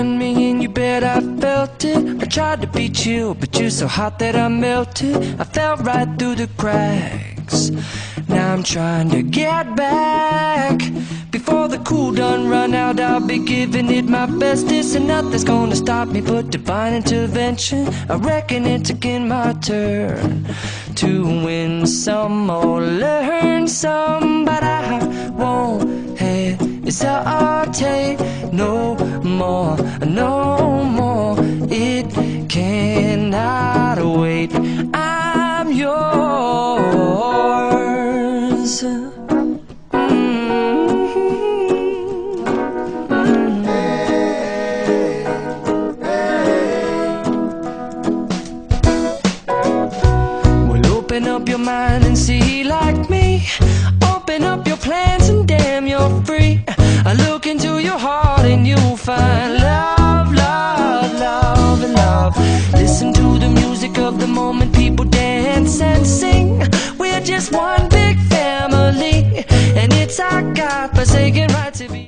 on me and you bet I felt it. I tried to be chill, but you're so hot that I melted. I fell right through the cracks. Now I'm trying to get back. Before the cool done run out, I'll be giving it my bestest, and nothing's gonna stop me but divine intervention. I reckon it's again my turn to win some or learn some, but I won't hesitate no more, no more. It cannot wait. I'm yours. Open up your mind and see like me. Open up your plans and damn, you're free. I look into your heart and you'll find love, love, love, and love. Listen to the music of the moment, people dance and sing. We're just one big family, and it's our God-forsaken right to be